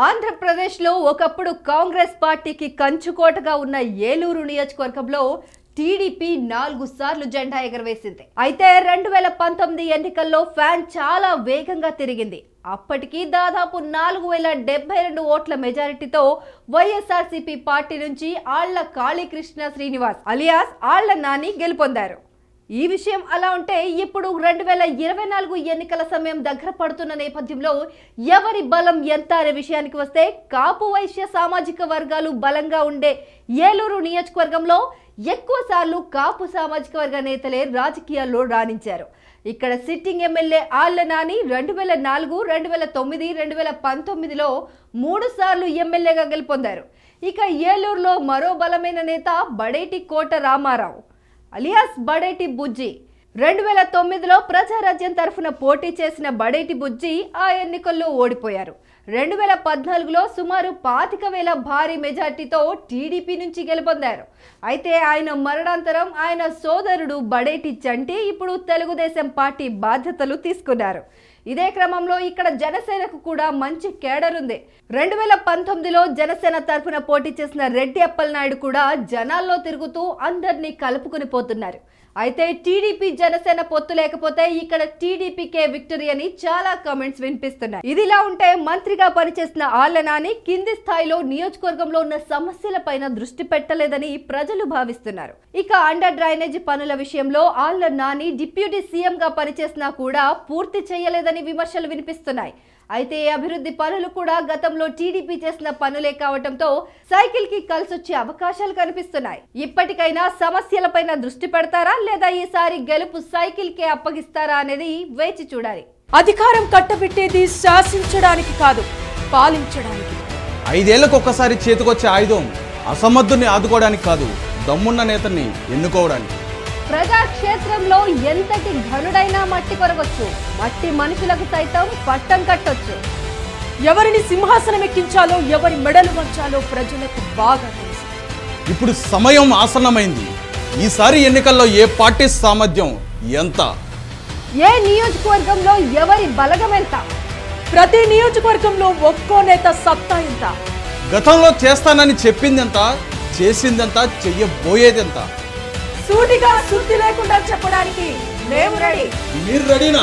ఆంధ్రప్రదేశ్లో ఒకప్పుడు కాంగ్రెస్ పార్టీకి కంచుకోటగా ఉన్న ఏలూరు నియోజకవర్గంలో టీడీపీ 4 సార్లు జెండా ఎగరవేసింది. అయితే 2019 ఎన్నికల్లో ఫ్యాన్ చాలా వేగంగా తిరిగింది. అప్పటికి దాదాపు 4072 ఓట్ల మెజారిటీతో వైఎస్ఆర్సీపీ పార్టీ నుంచి ఆళ్ల కాళీకృష్ణ శ్రీనివాస్ అలియాస్ ఆళ్ల నాని గెలుపొందారు. ఈ విషయం అలా ఉంటే ఇప్పుడు 2024 ఎన్నికల సమయం దగ్గర పడుతున్న నేపథ్యంలో ఎవరి బలం ఎంత అనే విషయానికి వస్తే కాపు వైశ్య సామాజిక వర్గాలు బలంగా ఉండే ఏలూరు నియోజకవర్గంలో ఎక్కువ సార్లు కాపు సామాజిక వర్గ నేతలే రాజకీయాల్లో రాణించారు. ఇక్కడ సిట్టింగ్ ఎమ్మెల్యే ఆళ్ల నాని 2004, 2009, 2019లో 3 సార్లు ఎమ్మెల్యేగా గెలుపొందారు. ఇక ఏలూరులో మరో బలమైన నేత బడేటి కోట రామారావు అలియాస్ బడేటి బుజ్జి 2009లో ప్రజారాజ్యం తరఫున పోటీ చేసిన బడేటి బుజ్జి ఆ ఎన్నికల్లో ఓడిపోయారు. 2014లో సుమారు 25,000 భారీ మెజార్టీతో టీడీపీ నుంచి గెలుపొందారు. అయితే ఆయన మరణాంతరం ఆయన సోదరుడు బడేటి చంటి ఇప్పుడు తెలుగుదేశం పార్టీ బాధ్యతలు తీసుకున్నారు. ఇదే క్రమంలో ఇక్కడ జనసేనకు కూడా మంచి కేడర్ ఉంది. 2019లో జనసేన తరఫున పోటీ చేసిన రెడ్డి అప్పలనాయుడు కూడా జనాల్లో తిరుగుతూ అందరినీ కలుపుకుని పోతున్నారు. అయితే టీడీపీ జనసేన పొత్తు లేకపోతే ఇక్కడ టీడీపీకే విక్టరీ అని చాలా కామెంట్స్ వినిపిస్తున్నాయి. ఇదిలా ఉంటే మంత్రిగా పనిచేసిన ఆళ్ల నాని కింది స్థాయిలో నియోజకవర్గంలో ఉన్న సమస్యలపైన దృష్టి పెట్టలేదని ప్రజలు భావిస్తున్నారు. ఇక అండర్ డ్రైనేజీ పనుల విషయంలో ఆళ్ల నాని డిప్యూటీ సీఎం గా పనిచేసినా కూడా పూర్తి చేయలేదని విమర్శలు వినిపిస్తున్నాయి. అయితే అభివృద్ధి పనులు కూడా గతంలో టీడీపీ చేసిన పనులే కావడంతో సైకిల్ కి కలిసొచ్చే అవకాశాలు కనిపిస్తున్నాయి. ఇప్పటికైనా సమస్యలపైన దృష్టి పెడతారా లేదా ఈసారి గెలుపు సైకిల్ కే అప్పగిస్తారా అనేది వేచి చూడాలి. అధికారం కట్టబెట్టేది శాసించడానికి కాదు, పాలించడానికి. 5 ఏళ్లకు ఒక్కసారి చేతికొచ్చే ఆయుధం అసమర్థుని ఆదుకోవడానికి కాదు, దమ్మున్న నేతని ఎన్నుకోవడానికి. ప్రజాక్షేత్రంలో ఎంతటి ఘనుడైనా మట్టి కొరగొచ్చు, మట్టి మనుషులకు సైతం పట్టం కట్టొచ్చు. ఎవరిని సింహాసనం ఎక్కించాలో, ఎవరి మెడలు వంచాలో ప్రజలకు బాగా తెలుసు. ఇప్పుడు సమయం ఆసన్నమైంది. ఈసారి ఎన్నికల్లో ఏ పార్టీ సామర్థ్యం ఎంత, ఏ నియోజకవర్గంలో ఎవరి బలగం ఎంత, ప్రతి నియోజకవర్గంలో ఒక్కో నేత సత్తా ఎంత, గతంలో చేస్తానని చెప్పిందెంత, చేసిందెంత, చెయ్యబోయేదెంత, సూటిగా శుద్ధి లేకుండా చెప్పడానికి మేము రెడీ. మీరు రెడీనా?